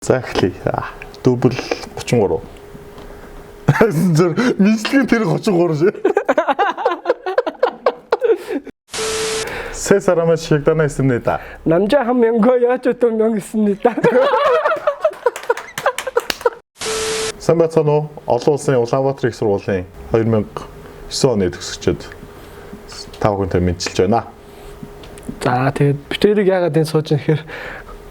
За эхлэе. Дубль 33. Зөв мислэгийн тэр 33 шээ. Се 사람은 식단에 있습니다. 남자 한 명과 여자 2명 있습니다. Сайн байцгаана уу? Олон улсын Улаанбаатар их сургуулийн 2009 оны төгсөгчид 5 хүнтэй мэдчилж байна. За тэгээд битэрийг яагаад энэ сууж нэхэр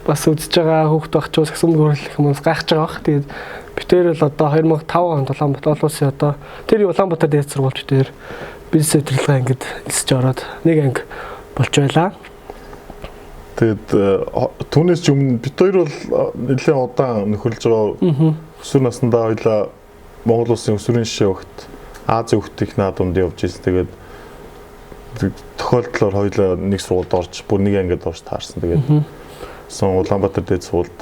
бас үзэж байгаа хүүхд багчуус гэсэн гөрөлх хүмүүс гайхаж байгаа бах. Тэгээд битэр л одоо 2005 онд Улаанбаатар олон улсын одоо тэр Улаанбаатар дээд сургууль битэр бизнес зөвлөгөө ангид нисэж ороод нэг анги болж байлаа. Тэгээд түүнээс ч өмнө бид хоёр бол нэлээд удаан нөхөрлж байгаа. Өсвөр наснда хоёлаа Монгол улсын өсвөрийн шишээ өгт Азийн хөгтөх наадамд явж ирсэн. Тэгээд тохиолдлоор хоёлаа нэг сургуульд орж бүр нэг ангид орж таарсан. Тэгээд Улаанбаатар дээд сургуульд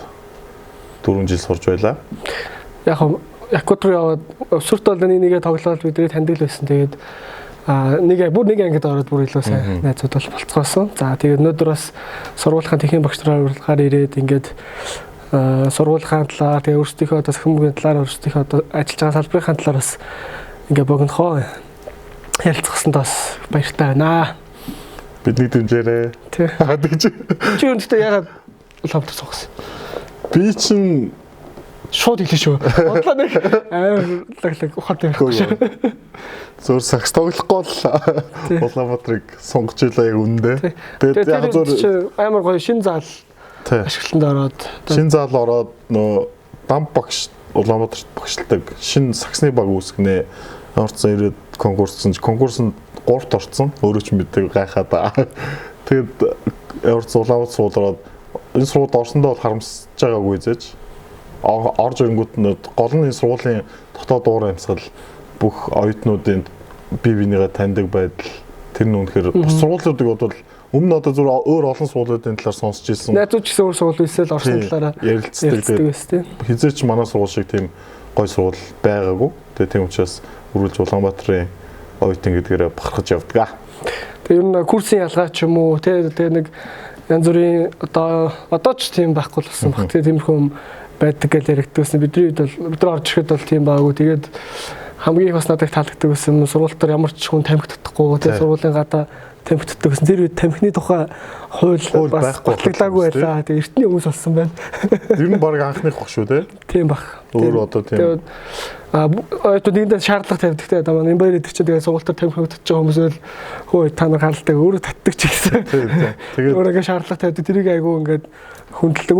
4 жил сурж байлаа. Яг Якутр яваад өсвөрт бол нэгээ тоглоод бидний таньдаг л байсан. Тэгээд бүр нэг ангид ороод бүр илүү сайн найзууд бол болцгоосон. За тэгээд өнөөдөр бас сургуулийн техникийн багш нараар урилгаар ирээд ингээд сургуулийн талаар тэгээд өөрсдийнхөө одоо сахимгийн талаар өөрсдийнхөө одоо ажиллаж байгаа салбарын талаар бас ингээд богинохоо ярилцсан бас баяртай байна. Бидний дэмжээрэй. Тий. Чи өнөөдөр ягаад Улаанбаатар суусан? Би чинь шууд хэлээ шүү. Бодлоо нэг лаглаг ухаад байхгүй шүү. Зөөр сакс тоглохгүй л Улаанбаатарыг сонгож илаа яг үндэ. Тэгээд яг зөөр амар гоё шин заал ашиглалтанд ороод шин заал ороод нөө дам багш Улаанбаатарт багшилдаг шин саксны баг үүсгэнэ. Орцсон ирээд конкурсанд 3-т орцсон. Өөрөө ч мэддэг гайхаад. Тэгээд орцсон Улаанбаатар суулгаад ороод энэ сургуульд орсондоо бол харамсаж байгаагүй зээж. Орж ирэнгүүт гол нь сургуулийн дотоод уур амьсгал бүх оюутнуудын бие бинийгээ таньдаг байдал тэр нь үнэхээр бус сургуулиудыг бол өмнө одоо зөв өөр олон сургуулиудын талаар сонсч ирсэн. Найзууд ч гэсэн өөр сургууль үйсэл орсон талаараа ярилцдаг байсан. Хизээч манай сургууль шиг тийм гой сургууль байгаагүй. Тэгээ тийм учраас үргэлж Улаанбаатарын оюутан гэдгээрээ бахархаж явдаг. Тэгээ ер нь курсын ялгаа ч юм уу тэгээ нэг янз бүрийн одоо ч тийм байхгүй л болсон баг. Тэгээ тиймэрхүү байдаг гэж яригдсан. Бидний үед бол бид нар орж ирэхэд бол тийм байгаагүй. Тэгээд хамгийн их бас надад таалагддаг байсан сургуультаар ямар ч хүн тамхитдахгүй. Тэгээд сургуулийн гадаа тамхитддаг гэсэн. Тэр үед тамхины тухай хууль бас батлаглаагүй байлаа. Тэгээд эртний хүмүүс болсон байна. Ер нь баг анхных баг шүү те. Тийм баг. Өөр одоо тийм. Тэгээд нэгэндээ шаардлага тавьдаг те. Одоо энэ баяр идэх чинь тэгээд сургуультаар тамхитдаж байгаа хүмүүс л хөөе та нар хаалдаг өөрөө татдаг ч гэсэн. Тэгээд өөрөө шаардлага тавьдаг. Тэрийг айгүй ингээд хүндэлдэг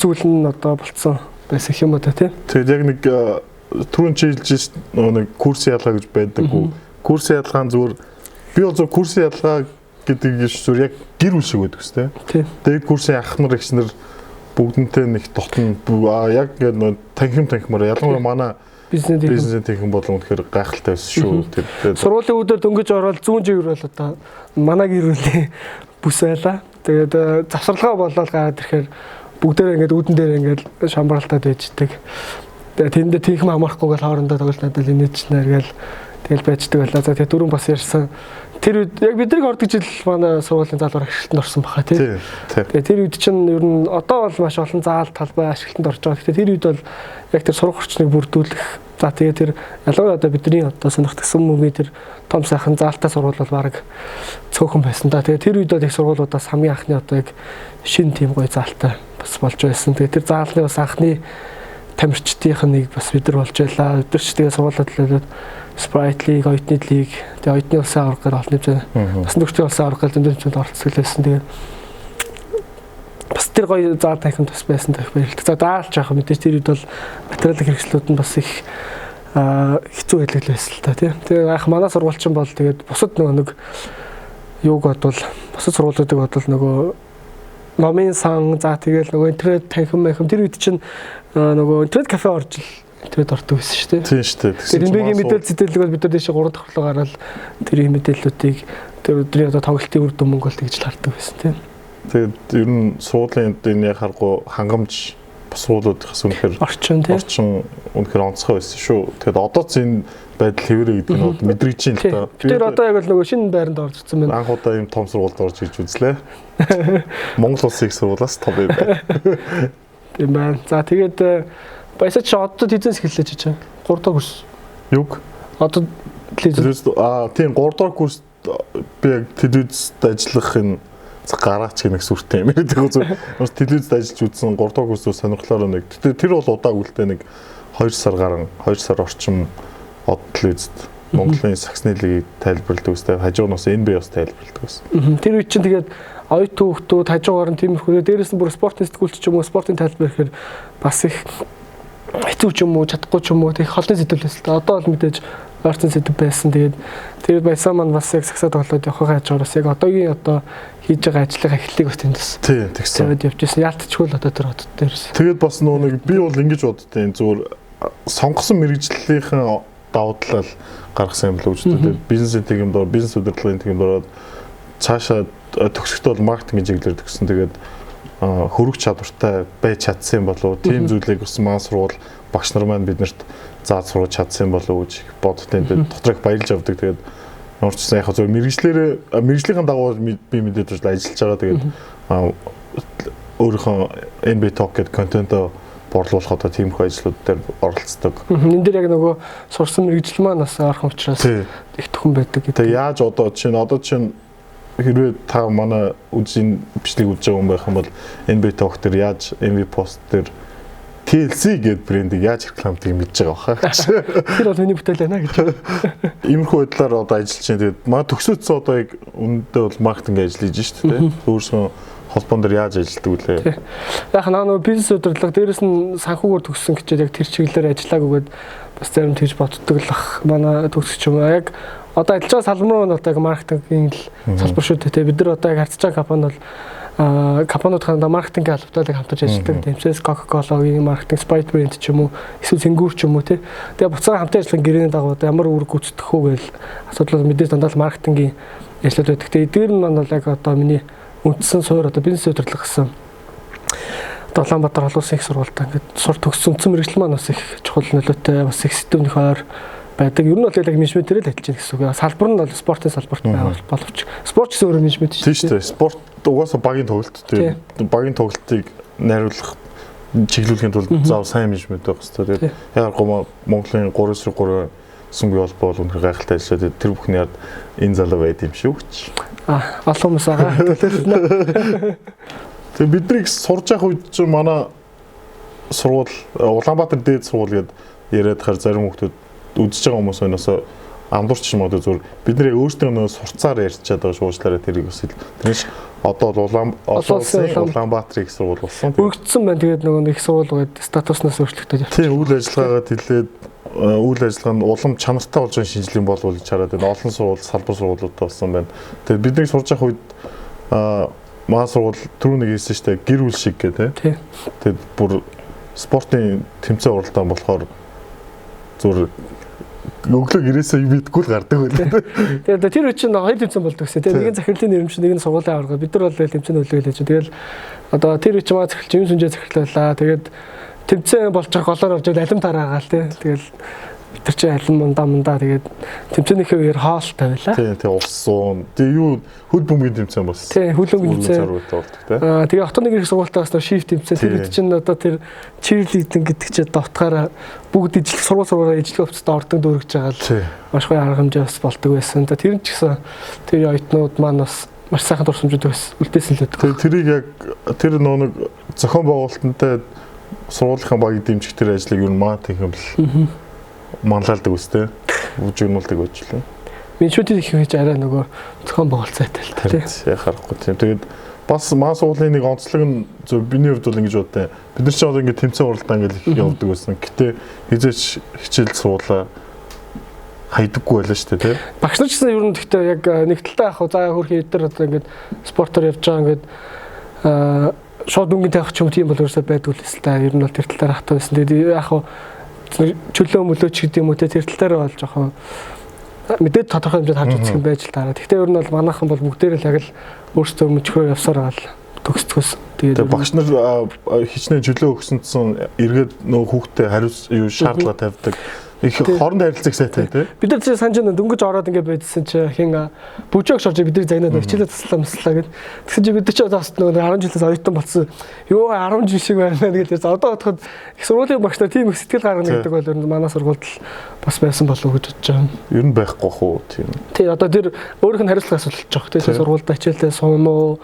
зүйл нь одоо болцсон байсан юм уу та тийм. Тэгээд яг нэг түрүүн чийлж нэг курсын ялгаа гэж байдаггүй. Курсын ялгаа зүгээр би бол зөв курсын ялгаа гэдэг зүйл яг гэр бүл шиг байдаг шүү дээ. Тэгээд курсын ах нар эгч нар бүгднтэй нэг дотн яг ингээд танхимаар ялангуяа манай бизнесийн техник болон тэгэхээр гайхалтай байсан шүү. Тэгээд сургуулийн өдөр дөнгөж ороод зүүн жигээр бол одоо манай гэр бүлийн бүс байлаа. Тэгээд завсарлага болоод гараад ирэхээр бүгдээрээ ингээд үүдэн дээр ингээд шамбаралтаад байждаг. Тэгээ тэндээ тийх хамаарахгүйгээр хоорондоо тоглолт надад инээчнээр гээл тэгэл байждаг байлаа. За тэгээ дөрөв бас ярьсан. Тэр үед яг бидний ордог жил манай сургуулийн залуур ашиглалтанд орсон баха тий. Тэгээ тэр үед чинь ер нь одоо бол маш олон заал талбай ашиглалтанд орж байгаа. Тэгэхээр тэр үед бол яг тэр сурах орчныг бүрдүүлэх. За тэгээ тэр ялангуяа одоо бидний одоо сонирхтгсан мөнгөний тэр том сайхан заалтай сургууль бол баг цөөхөн байсан да. Тэгээ тэр үед бол их сургуулиудаас хамгийн анхны одоо яг шин тийм гоё заалтай бас болж байсан. Тэгээ тэр заалны бас анхны тамирчдынх нь нэг бас бид нар болж байлаа. Бид нар ч тэгээ сургуулиуд Sprite League, оюутны лиг, тэгээ оюутны улсын авраг гэр олон хэмжээ. Бас нөхцөлийн улсын авраг гэр зөндөө оролцсон байсан. Тэгээ бас тэр гоё заал танхимд бас байсан гэх баярлалаа. За даалж яах мэдээж тэр үед бол материалын хэрэгслүүд нь бас их хэцүү байлаг байсан л та тийм. Тэгээ яг манай сургуульчин бол тэгээд бусад нэг юуг бодвол бусад сургуулиудыг бодвол нөгөө номын сан за тэгэл нөгөө интернет танхим тэр үед чинь нөгөө интернет кафе орж л интернет ордог байсан шүү дээ. Тийм шүү дээ. Тэр эмбигийн мэдээлэл зэдэлэг бол бид нар дэше 3 давхарлаа гараад тэр мэдээллүүдийг тэр өдрийн одоо тоглолтын үр дүн мөнгө бол тэгж л хардаг байсан тийм. Тэгээд ер нь суулын энэ яг харахгүй хангамж бас суулуудаас үнэхээр орчин үнэхээр онцгой байсан шүү. Тэгээд одоо ч энэ байдал хэвээрээ гэдэг нь мэдрэгч юм л та. Тэр одоо яг л нөгөө шинэ байранд орж ирсэн байна. Анх удаа ийм том сургуульд орж ирж үзлээ. Монгол улсын их сургуулиас том байв. юм байна. За тэгээд баясаа чи одоо эзэнс хэллээ чи чинь 3 дахь курс. Юг? Одоо телевизэд тийм 3 дахь курс би яг телевизэд ажиллахын гараач гэх сүртэй юм. Тэгээд телевизэд ажиллаж үзсэн 3 дахь курс сонирхлоор нэг. Тэгтээ тэр бол удааг үлдээ нэг 2 сар гарan 2 сар орчим од телевизэд Монголын саксны лигийг тайлбарладаг үстэй хажуунаас NBA-с тайлбарладаг ус. Тэр үед чинь тэгээд оюут хүүхдүүд хажуугаар нь тиймэрхүү дээрээс нь бүр спортын сэтгүүлч ч юм уу спортын тайлбар гэхээр бас их хэцүү ч юм уу чадахгүй ч юм уу тэг холны сэдвлээс л одоо бол мэдээж ойрцон сэдв байсан. Тэгээд баясаа маань бас яг саксад болоод явахаа хажуураас яг одоогийн хийж байгаа ажлын эхлэлийг бас тэндээс. Тийм тэгсэн. Тэгээд явж ирсэн. Яалтчгүй л одоо тэр хот дээрээс. Тэгээд бас нэг би бол ингэж боддیں۔ Зүгээр сонгосон мэрэгжлийнхэн давуу талаа гаргасан юм л үжтэй. Бизнесийн тэгмээр бизнес удирдлагын тэгмээр цаашаа төгсөхдөө бол маркетингийн чиглэлээр төгссөн. Тэгээд хөрөх чадвартай байж чадсан юм болов уу? Тим зүйлийг бас маань сурвал багш нар маань биднэрт зааж сургаж чадсан юм болов уу гэж боддیں۔ Тэгээд дотор их баярлж авдаг. Тэгээд нуурчсан яг зөв мэрэгжлийн дагуу би мэдээд ажиллаж байгаа. Тэгээд өөрийнхөө NBA Talk гэдэг контентоо борлуулах одоо тиймэрхүү ажлууд дээр оролцдог. Энэ дээр яг нөгөө сурсан мэрэгжил маань бас орхон учраас их төхөн байдаг гэдэг. Тэгээ яаж одоо чинь хэрвээ та манай үзийн бичлэг үзэж байгаа хүн байх юм бол NBA Talk дээр яаж MV Post дээр TLC гэдэг брендийг яаж рекламдгийг мэдж байгаа баха. Тэр бол миний бүтээл байна гэж. Иймэрхүү байдлаар одоо ажиллаж байна. Тэгээд маа төгсөөдсөн одоо яг үнэндээ бол маркетинг ажиллаж шүү дээ. Өөрсгөө холбоон дээр яаж ажилладаг үлээ. Яг нөгөө бизнес удирдлага дээрэс нь санхүүгээр төгссөн гэчээд яг тэр чиглэлээр ажиллаагүй гэдээ бас зарим тэгж боддог л ах манай төгсч юм. Яг одоо ажиллаж байгаа салбар нь одоо маркетингийн салбар шүү дээ. Бид нар одоо яг харьцаж байгаа компани бол компаниудын маркетингийн албатай хамтарч ажилладаг. Тэмцээс Coca-Cola-гийн маркетинг Sprite брэнд ч юм уу, эсвэл Сэнгүүр ч юм уу тий. Тэгээ буцаага хамтын ажиллагааны гэрээний дагуу ямар үүрэг гүйцэтгэх үү гэж асуудал мэдээж дандаа маркетингийн ажлууд байдаг. Тэгээ эдгээр нь маань бол яг одоо миний үндсэн суур одоо бизнес удирдлага гэсэн Улаанбаатар олон улсын их сургуультай ингээд сур төгссөн үндсэн мэргэжил маань бас их чухал нөлөөтэй бас их сэдвийн хойр байдаг. Ер нь бол яг менежментээр л ажиллаж байгаа гэсэн үг. Салбар нь бол спортын салбарт байгаа боловч спорт гэсэн өөр менежмент шүү дээ. Спорт угаасаа багийн тоглолт тийм багийн тоглолтыг найруулах чиглүүлэхийн тулд заав сайн менежмент байх хэрэгтэй. Тэгээд яг Монголын 3-3 сүмгийн холбоо бол үнэхээр гайхалтай ажиллаад тэр бүхний ард энэ залуу байд юм шүү гэж. Олон хүмүүс байгаа. Тэгээ биднийг сурж явах үед чинь манай сургууль Улаанбаатар дээд сургууль гээд яриад хаар зарим хүмүүс үзэж байгаа хүмүүс өнөөсөө андуурч юм одоо зүгээр бид нэр өөрсдөө нөө сурцаар ярьчаад байгаа шуучлаараа тэрийг бас тэрнээс одоо Улаанбаатар их сургууль болсон. Өргөцсөн байна. Тэгээд нөгөө их сургууль гээд статуснаас өөрчлөгдөж явчихсан. Тийм үйл ажиллагаагаа хэлээд үйл ажиллагаа нь улам чанартай болж байгаа шинжилгээ болов гэж хараад байна. Олон сургууль, салбар сургуулиудтай болсон байна. Тэгээд бидний сурж явах үед маа сургууль түрүүнийг хэлсэн шүү дээ. Гэр бүл шиг гэх тийм. Тэгээд бүр спортын тэмцээн уралдаан болохоор зүгээр өглөө гэрээсээ битгүүл гардаг байлаа. Тэгээд тэр үе чинь хоёр тэмцээн болдог гэсэн тийм. Нэг нь захирлын нэрмж, нэг нь сургуулийн аварга. Бид нар бол тэмцээнд үлээлж. Тэгэл одоо тэр үе чинь маа захирлч юм сүнжээ захирлуулаа. Тэгээд тэмцээн болж байгаа голоор орж алим тараагаал тий. Тэгэл бид нар чи алим мундаа тэгээд тэмцээнийхээ үеэр хоолтой байлаа. Тий, ус суун. Тэгээ юу хөл бөмбөгийн тэмцээн болсон. Тий, хөл бөмбөгийн тэмцээн. Тэгээ хотын нэг их сургуультаас шифт тэмцээн. Тэр үед чинь одоо тэр чирлидинг гэдэг чи довтгаараа бүгд ижил сургуулаараа ижил өвчтөд ордог дүүргэж байгаа л маш гоё арга хэмжээ бас болдог байсан. Тэр нь ч гэсэн тэр оюутнууд маань бас маш сайхан дурсамжууд бас үлдээсэн л байдаг. Тэрийг яг тэр нэг зохион байгуулалтантай сургуулийнхаа багийн дэмжих тэр ажлыг юу маа тийм л манлайлдаг үстэй. Үжигнүүлдэг ажил. Менежментийн их хийж арай нөгөө зохион байгуулалттай л тийм. Яг харахгүй тийм. Тэгээд бас маа сургуулийн нэг онцлог нь зөв биний хувьд бол ингэж бодтой. Бид нар ч одоо ингэ тэмцээн уралдаан гэж явдаг байсан. Гэтэ хизээч хичээл суулаа хайдаггүй байлаа шүү дээ, тийм. Багш нар ч гэсэн ер нь гэхдээ яг нэг талтай яг заа хөрхи эдгээр одоо ингэ спортоор явж байгаа ингэ шууд өнгөнд тавих ч юм тийм бол ерөөсөө байдгүй л эсэлтэй. Ер нь бол тэр тал дээр хатаа байсан. Тэгээд яг чөлөө мөлөөч гэдэг юм уу те тэр тал дээр бол жоохон мэдээд тодорхой хэмжээнд харж үзэх юм байж л таараа. Гэхдээ ер нь бол манайхан бол бүгдээр л яг л өөрсдөө мөчгөө явсаар байгаа л төгсдгөөс. Тэгээд багш нар хичнээн чөлөө өгсөнцөн эргээд нөө хүүхдэд хариуц юу шаардлага тавьдаг. их хооронд харилцах сайтай тий. Бид нар чи санаж дөнгөж ороод ингээд байдсан чи хин бүжөөгш орж бидний загнаад хичээлээ таслаа гэд. Тэгсэн чи бид нар ч бас нөгөө 10 жилээс оюутан болсон. Юу 10 жил шиг байна гэдэг. Одоо бодоход их сургуулийн багш нар тийм их сэтгэл гаргана гэдэг бол ер нь манай сургуульд бас байсан болов уу гэж бодож байгаа. Ер нь байхгүй бах уу тийм. Тий одоо тэр өөрийнх нь хариуцлага асуулт болж байгаа. Тэгээ сургуультай хичээлээ суун уу,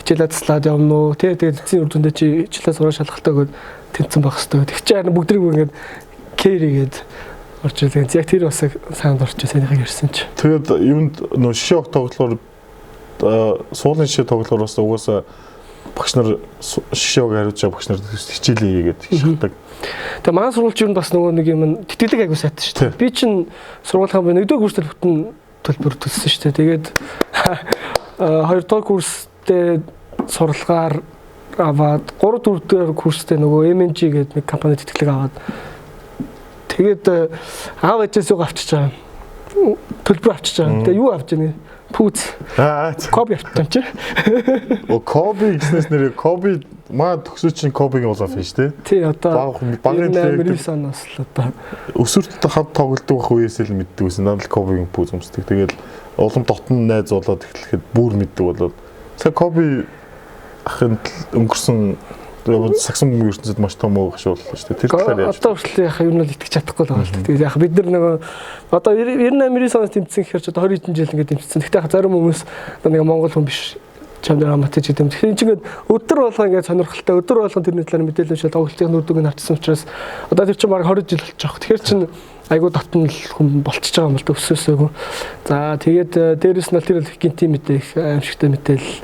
хичээлээ таслаад явна уу. Тэгээд эцсийн үр дүндээ чи хичээлээ сурах шалгалтаа гээд тэнцэн байх хэрэгтэй. Тэг чи харин бүгдрийг ингээд кэригээд орж ирсэн. Яг тэр бас санд орчих сайнхыг ярьсан чи. Тэгээд юунд нөө шишээ ог тоглохоор суулын шишээ тоглохоор бас угаасаа багш нар шишээ ог хариуж байгаа багш нар хичээлээ хийгээд шахдаг. Тэгээ манай сургуульч юу бас нөгөө нэг юм тэтгэлэг аягүй сайтай шүү дээ. Би чинь сургуулийн нэгдүгээр курстэр бүтэн төлбөр төлсөн шүү дээ. Тэгээд хоёрдугаар курстээ сурлагаар аваад 3 4 дэх курстээ нөгөө MNG гэдэг нэг компани тэтгэлэг аваад тэгээд аав ээжээс юу авчиж байгаа. Төлбөр авчиж байгаа. Тэгээ юу авч яана? Пүүц. Коби авчихсан чи. Коби гэснээс нэр Коби маа төгсөө чинь Кобигийн улаан фиш тий. Тий одоо багын Мэрисоноос л одоо өсвөртөд хав тоглодог байх үеэс л мэддэг байсан. Надад Кобигийн пүүз өмсдөг. Тэгээд улам дотн найз болоод эхлэхэд бүр мэддэг болоод сая Коби ахын өнгөрсөн сагсан бөмбөгийн ертөнцид маш том уу гашууллаа шүү дээ. Тэр талаар яаж одоо хүртэл яхаа юу нь итгэж чадахгүй байгаа л. Тэгээд яхаа бид нар нөгөө одоо 98 90 тэмцсэн гэхээр ч одоо 20 жил ингээд тэмцсэн. Гэхдээ яхаа зарим хүмүүс одоо нэг монгол хүн биш чамд раматж гэдэг юм. Тэгэхээр чинь ингээд өдөр болгоо ингээд сонирхолтой өдөр болгоо тэрний талаар мэдээлэл шал тоглолтын нүрдүг нь авчсан учраас одоо тэр чинь баг 20 жил болж байгаа. Тэгэхээр чинь айгуу дотн л хүн болчихж байгаа юм бол өсөөсөөгөө. За тэгээд дээрэс нь тэр гинти мэдээх аимшигтай мэдээлэл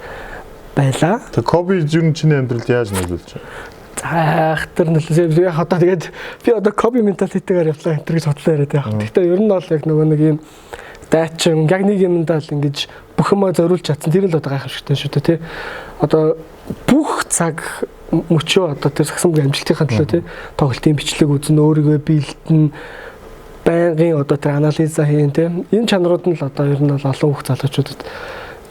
байлаа. Тэг Коби ер нь чиний амьдралд яаж нөлөөлж байгаа? За ахтар нөлөөлсөн. Яг одоо тэгээд би одоо Коби менталитетээр явлаа энэ гэж бодлоо яриад байгаа. Гэхдээ ер нь бол яг нөгөө нэг юм дайчин яг нэг юмдаа л ингэж бүх юмаа зориулж чадсан. Тэр л одоо гайхамшигтай шүү дээ тий. Одоо бүх цаг мөчөө одоо тэр сагсамгийн амжилтынхаа төлөө тий тоглолтын бичлэг үзэн өөрийгөө биелдэн байнгын одоо тэр анализа хийн тий. Энэ чанарууд нь л одоо ер нь бол олон бүх залуучуудад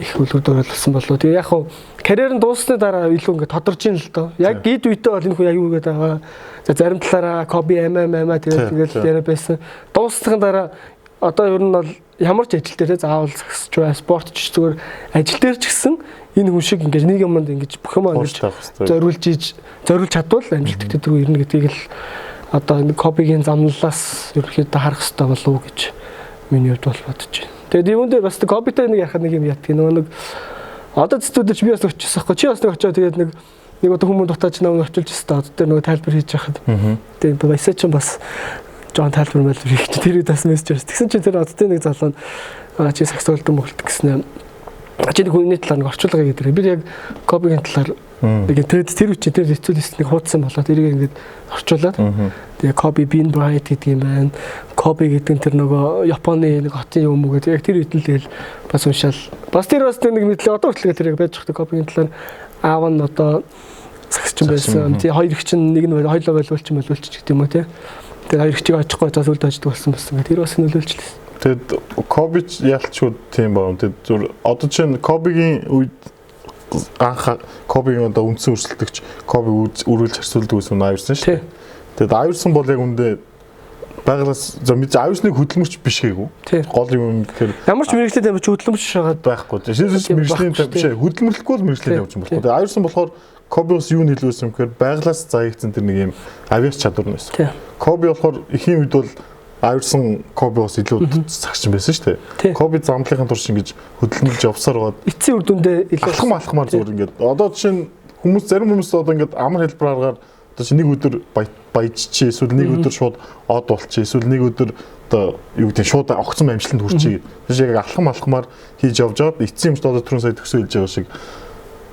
их үлгэр дуурайлсан болов. Тэгээ яг хуу карьер нь дууссаны дараа илүү ингээд тодорж ийн л доо. Яг гид үедээ бол энэ хүн яг юу гэдэг байгаа. За зарим талаараа Коби тэгээд яриа байсан. Дууссан дараа одоо ер нь бол ямар ч ажил дээр заавал сагсч бай, спортч зүгээр ажил дээр ч гэсэн энэ хүн шиг ингээд нэг юмд ингэж бүх юм ингэж зориулж чадвал амжилт төдөө ирнэ гэдгийг л одоо энэ Кобигийн замналаас ерөөхдөө харах хэрэгтэй болов уу гэж миний хувьд бол бодож байна. Тэгээд юунд дээр бас Кобитай нэг яхад нэг юм яддаг. Нөгөө нэг одоо зэттүүдч би бас очижсан байхгүй. Чи бас нэг очиод тэгээд нэг одоо хүмүүс дутаач намайг орчуулж өстой. Одоо тэр нөгөө тайлбар хийж яхад. Тэгээд баясаа ч бас жоон тайлбар хийх чи тэр бас мессеж ирсэн. Тэгсэн чи тэр одтой нэг залуу чи саксоолдон мөглөд гэснээр чи нэг хүний талаар нэг орчуулга гэдэг. Би яг Кобигийн талаар нэг тэр үчи тэр хэцүүлээс нэг хуудсан болоод тэрийг ингээд орчуулад тэгээ Коби Бин Брайт гэдэг юм байна. Коби гэдэг нь тэр нөгөө Японы нэг хотын юм уу гэдэг. Яг тэр үед л тэгэл бас уншаал. Бас тэр бас нэг мэдлэг одоо хүртэл тэрийг байж байгаа Кобигийн талаар аав нь одоо сагсчин байсан. Тэгээ хоёр их чинь нэг нь хоёлоо байлуулч гэдэг юм уу те. Тэгээ хоёр ихчийг очихгүй цаас үлд аждаг болсон байсан. Тэр бас нөлөөлчлээ. Тэгэд Коби ялчгүй тийм байна. Тэгэд зүр одоо чинь Кобигийн үед анх Кобигийн одоо үндсэн өрсөлдөгч Коби үргэлж харьцуулдаг байсан Айверсон шүү дээ. Тэгэд Айверсон бол яг үндэ байгалаас за мэдээ Айверсныг хөдөлмөрч биш гээгүй. Гол юм гэхээр ямар ч мэрэгчлээ тамирч хөдөлмөрч шагаад байхгүй. Шийдвэрлэж мэрэгчлийн биш хөдөлмөрлөхгүй бол мэрэгчлээ явж юм болохгүй. Айверсон болохоор Кобиос юу нийлүүлсэн юм гэхээр байгалаас заягдсан тэр нэг юм авиас чадвар нь байсан. Коби болохоор ихийн үед бол Айверсон Кобиос илүү цагчин байсан шүү дээ. Коби замдлынхаа турш ингэж хөдөлмөрлж явсаар байгаад эцсийн үр дүндээ илүү алхмаар зүгээр ингээд одоо жишээ нь хүмүүс зарим хүмүүс одоо ингээд амар хэлбэрээр одоо чи нэг өдөр баяжчээ эсвэл нэг өдөр шууд од болчихъя эсвэл нэг өдөр одоо юу гэдэг нь шууд огцом амжилтанд хүрчихье. Тэгэхээр яг алхмаар хийж явж байгаад эцсийн юмд одоо түрүүн сая төсөө хэлж байгаа шиг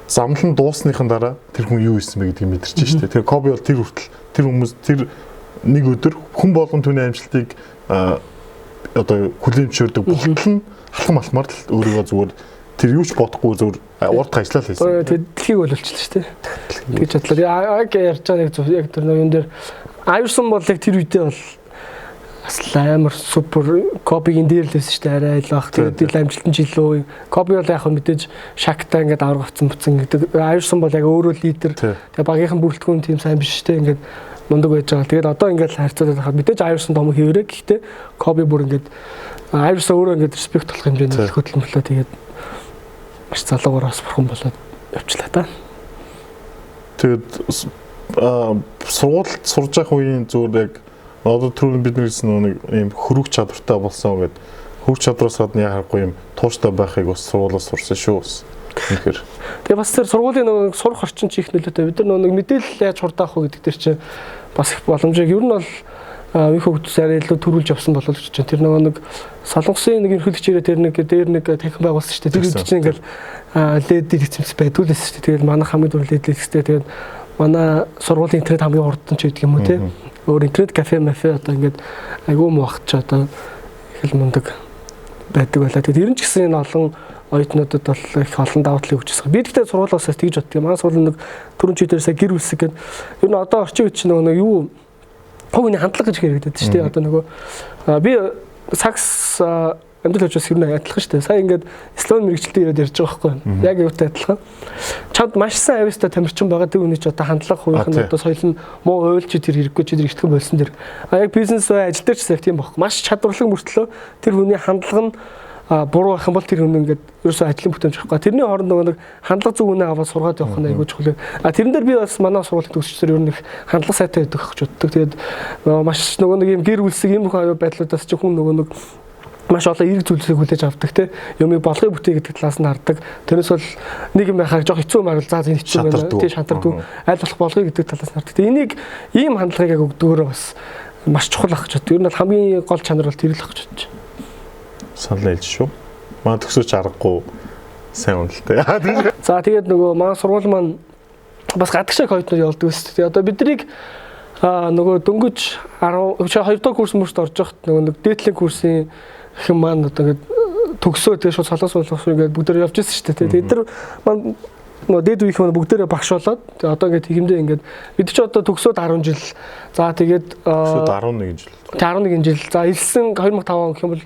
замлан дуусныхан дараа тэр хүн юу хийсэн бэ гэдгийг мэдэрч шүү дээ. Тэгэхээр Коби бол тэр хүртэл тэр хүмүүс тэр нэг өдөр хүн болгон түүний амжилтыг одоо хүлээмжшүүлдэг болтол нь алхмаар л өөрийгөө зүгээр тэр юу ч бодохгүй зүгээр урд ажиллаа л хийсэн. Дэлхийг боловчлаа шүү дээ. Тэгж бодлоо. Яг ярьж байгаа нэг зөв яг тэр юм дээр Айверсон бол яг тэр үедээ бол амар супер Кобигийн дээр л байсан шүү дээ. Арай айлах. Тэгээд амжилтын жилөө. Коби бол яг мэдээж Шакта ингээд аврагцсан буцсан гэдэг. Айверсон бол яг өөрөө лидер. Тэгээд багийнхан бүрэлдэхүүн тийм сайн биш шүү дээ. Ингээд мундаг байж байгаа. Тэгээд одоо ингээд харьцуулаад хахад мэдээж Iverson том хэвээрээ. Гэхдээ Kobe бүр ингээд Iverson өөрөө ингээд респект болох хэмжээний хөдөлмөрлөө тэгээд маш залуугаар бас бурхан болоод явчлаа та. Тэгээд сургуульд сурж байх үеийн зүгээр яг одоо түрүүн бид нэрсэн нэг ийм хөрөг чадвартай болсон гэдэг хөрөг чадвараас гадна яхахгүй юм тууштай байхыг бас сургуулиас сурсан шүү. Тэгэхээр тэгээ бас тэр сургуулийн нэг сурах орчин чи их нөлөөтэй. Бид нар нэг мэдээлэл яаж хурдаах вэ гэдэг дээр чинь бас их боломжийг ер нь бол их хөгжсөн арай илүү төрүүлж явсан болол гэж байна. Тэр нэг солонгосын нэг ерөнхийлөгчөөрөө тэр нэг дээр нэг танхим байгуулсан шүү дээ. Тэр үед чинь ингээл лед эцэмс байдгүй л шүү дээ. Тэгээд манай хамгийн дөрөв лед эцэмстэй тэгээд манай сургуулийн интернет хамгийн хурдан ч гэдэг юм уу те. Өөр интернет кафе одоо ингээд айгүй муухт ч одоо их л мундаг байдаг байлаа. Тэгээд ер нь ч гэсэн энэ олон оюутнуудад бол их олон давуу талыг өгч байгаа. Би тэгтээ сургуулиас тэгж боддог. Манай сургууль нэг түрүүн чи дээрсээ гэр бүлсэг гэдэг. Ер нь одоо орчин үед чинь нэг юу хувийн хандлага гэж хэрэгдэдэг шүү дээ. Одоо нөгөө би сакс амьдрал хожоос ер нь адилхан шүү дээ. Сая ингээд ислам мэрэгчлэлтэй ирээд ярьж байгаа байхгүй юу? Яг юутай адилхан. Чамд маш сайн авьяастай тамирчин байгаа дэх үний ч одоо хандлага хувийнх нь одоо соёл нь муу ойлч тэр хэрэггүй ч тэр ихтгэн болсон дэр. Яг бизнес ажил дээр ч яг тийм баг. Маш чадварлаг мөртлөө тэр хүний хандлага нь буруу байх юм бол тэр хүн ингээд ерөөсөө ажлын бүтээмж авахгүй. Тэрний хооронд нөгөө нэг хандлага зүг үнэ аваад сургаад явах нь айгүй чухал. Тэрэн дээр би бас манай сургуулийн төгсчдэр ер нь их хандлага сайтай байдаг гэж боддог. Тэгээд маш нөгөө нэг юм гэр бүлсэг юм аюу байдлуудаас ч хүн нөгөө нэг маш олон эерэг зүйлсийг хүлээж авдаг те. Юмыг болгоё бүтээ гэдэг талаас нь хардаг. Тэрнээс бол нэг юм байхаар жоох хэцүү марал заа зин хэцүү байна. Тий шантардаг. Аль болох болгоё гэдэг талаас нь хардаг. Тэгээд энийг ийм хандлагыг яг өгдөгөөрөө бас маш чухал ах гэж боддог. Ер нь бол хамгийн гол чанар бол тэр л ах гэж бодож. Санал хэлж шүү. Маа төгсөөч аргагүй сайн үнэлтэй. За тэгээд нөгөө манай сургууль маань бас гадагшаа оюутнууд явуулдаг шүү дээ. Одоо биднийг нөгөө дөнгөж 2 дахь курс мөрт орж явахт нөгөө нэг дээдлийн курсын хэм маань одоо ингээд төгсөө тэгээд шууд солонгос ингээд бүгдээр явж ирсэн шүү дээ. Тэгээд тэр маань нөгөө дээд үеийнх маань бүгдээрээ багш болоод тэгээд одоо ингээд хэмдээ ингээд бид ч одоо төгсөөд 10 жил. За тэгээд 11 жил. 11 жил. За элсэн 2005 гэх юм бол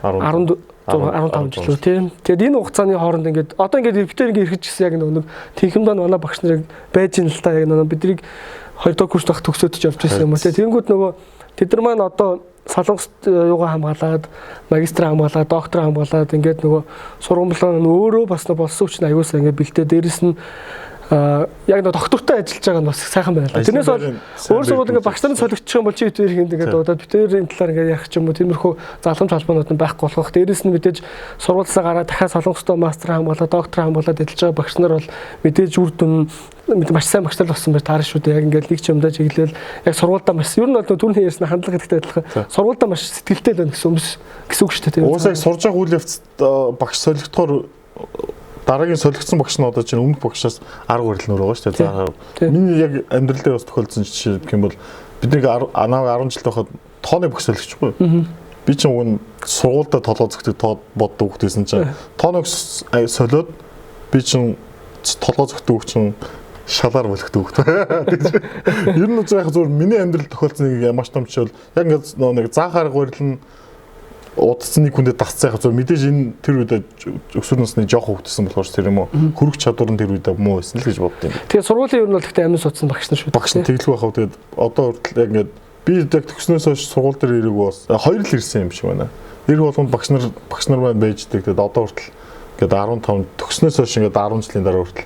15 жил тийм. Тэгээд энэ хугацааны хооронд ингээд одоо ингээд битээр ингээд ирэхэд гисэн яг нэг тэнхимдээ манай багш нарыг байж ин л та яг нэг биднийг 2 дахь курс дахь төгсөөд ч явж ирсэн юм уу. Тэнгүүд нөгөө тэд нар маань одоо солонгост юугаа хамгаалаад магистр хамгаалаад доктор хамгаалаад ингээд нөгөө сургамжлаа өөрөө бас болсон учраас аюулсаа ингээд бэлдээ дээрэс нь яг нэг доктортой ажиллаж байгаа нь бас сайхан байна л да. Тэрнээс бол өөр сургууль ингээд багш нарын солигдчих юм бол чи битээр хийх ингээд удаад битээрийн талаар ингээд яах ч юм уу тиймэрхүү залхамж холбоонууд нь байхгүй болох. Дээрэс нь мэдээж сургуулиасаа гараад дахиад солонгостой мастер хамгаалаад доктор хамгаалаад ажиллаж байгаа багш нар бол мэдээж үр дүн маш сайн багш нар болсон бай таарна шүү дээ. Яг ингээд нэг ч юмдаа чиглэл яг сургуульдаа маш ер нь бол түрүүний ярьсан хандлага гэдэгтэй адилхан сургуульдаа маш сэтгэлтэй байна гэсэн үг шүү дээ. Уусаа сурж байгаа үйл явц багш солигдохоор дараагийн солигдсон багш нь одоо чинь өмнөх багшаас арга барил нөр байгаа шүү дээ. За миний яг амьдрал дээр бас тохиолдсон жишээ гэх юм бол бидний 10 жил байхад тооны багш солигдчихгүй. Би чинь уг нь сургуультай толгой зөгтөг тоо боддог хүүхдээсэн чинь тооног солиод би чинь толгой зөгтөг чинь шалаар болгодог хүүхд. Ер нь яг зөв миний амьдрал тохиолдсон нэг маш том жишээ бол яг ингээд нэг заах арга барил нь удацсан нэг хүндээ дасцсан яг зөв мэдээж энэ тэр үед өсвөр насны жоох хөвгдсөн болохоор тэр юм уу хөрөх чадвар нь тэр үед муу байсан л гэж боддог юм. Тэгээ сургуулийн ер нь бол гэхдээ амин судсан багш нар шүү. Багш нь тэглэх байхав. Тэгээд одоо хүртэл яг ингээд би яг төгснөөс хойш сургууль дээр ирээгүй бас 2 л ирсэн юм шиг байна. Ирэх болгонд багш нар маань байждаг. Тэгээд одоо хүртэл ингээд 15 төгснөөс хойш ингээд 10 жилийн дараа хүртэл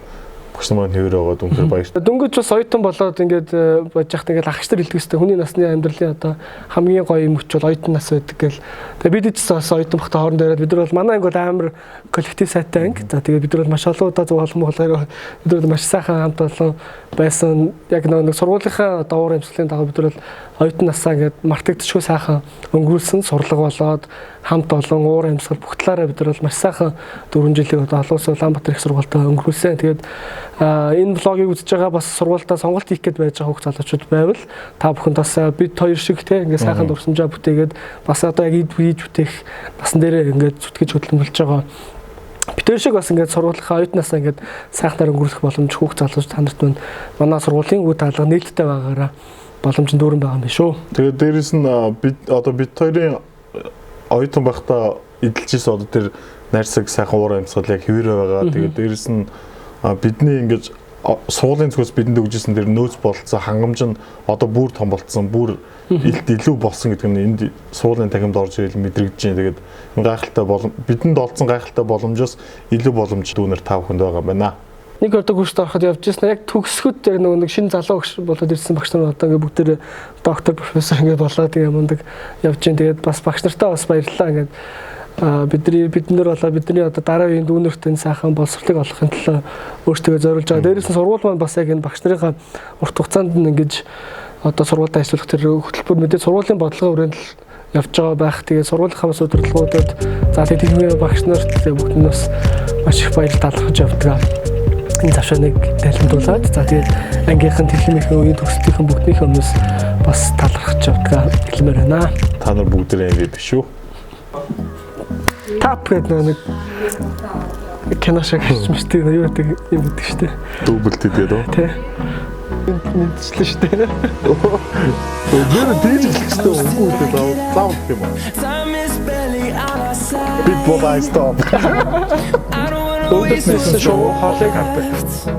багш нар маань хэвээр байгаа дүнхээр баяр. Дөнгөж бас оюутан болоод ингээд бодож яхад ингээд лагч нар хэлдэг өстэй хүний насны амьдралын одоо хамгийн гоё юм хүч бол оюутан нас байдаг гэл. Тэгээ бид ч бас оюутан бахта хооронд яриад бид нар бол манай анги бол амар коллектив сайтай анги. За тэгээ бид нар бол маш олон удаа зугаалсан болохоор бид нар маш сайхан хамт олон байсан. Яг нэг сургуулийнхаа давуур амьсгалын дагуу бид нар бол оюутан насаа ингээд мартагдчихгүй сайхан өнгөрүүлсэн сурлага болоод хамт олон уур амьсгал бүх талаараа бид нар бол маш сайхан 4 жилийн одоо олон улсын Улаанбаатар их сургуультай өнгөрүүлсэн. Тэгээд энэ блогийг үзэж байгаа бас сургуультай сонголт хийх гээд байж байгаа хүүхд залуучууд байвал та бүхэнд бас бид хоёр шиг те ингээд сайхан дурсамжаа бүтээгээд бас одоо яг хийж бүтээх насан дээрээ ингээд зүтгэж хөдөлмөрлж байгаа битэр шиг бас ингээд сургуулийнхаа оюутнасаа ингээд сайхнаар өнгөрүүлэх боломж хүүхд залууч танарт байна. Манай сургуулийн үе таалга нээлттэй байгаараа боломж нь дүүрэн байгаа юм биш үү. Тэгээд дээрэс нь одоо бид хоёрын оюутан байхдаа эдэлжсэн одоо тэр найрсаг сайхан уур амьсгал яг хэвээрээ байгаа. Тэгээд дээрэс нь бидний ингэж суулын зүгээс бидэнд өгжсэн тэр нөөц болцсон хангамж нь одоо бүр том болцсон, бүр илт илүү болсон гэдэг нь энд суулын тахимд орж ирэл мэдрэгдэж байна. Тэгээд гайхалтай бидэнд олдсон гайхалтай боломжоос илүү боломж дүүнер тав хүнд байгаа юм байна. Нэг ордог курст ороход явж ирсэн. Яг төгсгөд яг нэг шинэ залуу багш болоод ирсэн багш нар одоо ингээ бүгдээ доктор профессор ингээ болоод тэгээ мундаг явж гин. Тэгээд бас багш нартаа бас баярлалаа ингээд биднэр болоо бидний одоо дараа үеийн дүүнерт энэ сайхан боловсролыг олохын төлөө өөртөө зориулж байгаа. Дээрээс нь сургууль маань бас яг энэ багш нарын урт хугацаанд нь ингэж одоо сургуультай ажиллах тэр хөтөлбөр мэдээ сургуулийн бодлогын хүрээнд явж байгаа байх. Тэгээд сургуулийнхаа бас удирдлагуудад за тэгээд багш нарт бүгд нь бас маш их баяр талархаж явдаг. Энэ завшааныг тайлбарлуулад за тэгээд ангийнхан техникийн үеийн төгсөлтийн бүгднийх өмнөөс бас талархаж явдаг хэлмээр байна. Та нар бүгдээ ингэдэг шүү. Тап гэдэг нэг кино шиг хэвчмэстэй юу гэдэг юм гэдэг шүү дээ. Дублтэй тэгээд үү? Тэ. Мэдчихлээ шүү дээ. Өөр дийжлэхтэй үгүй дээ. Заавал юм аа. Big Boy Stop. Дүүдэс шоу хоолыг хардаг.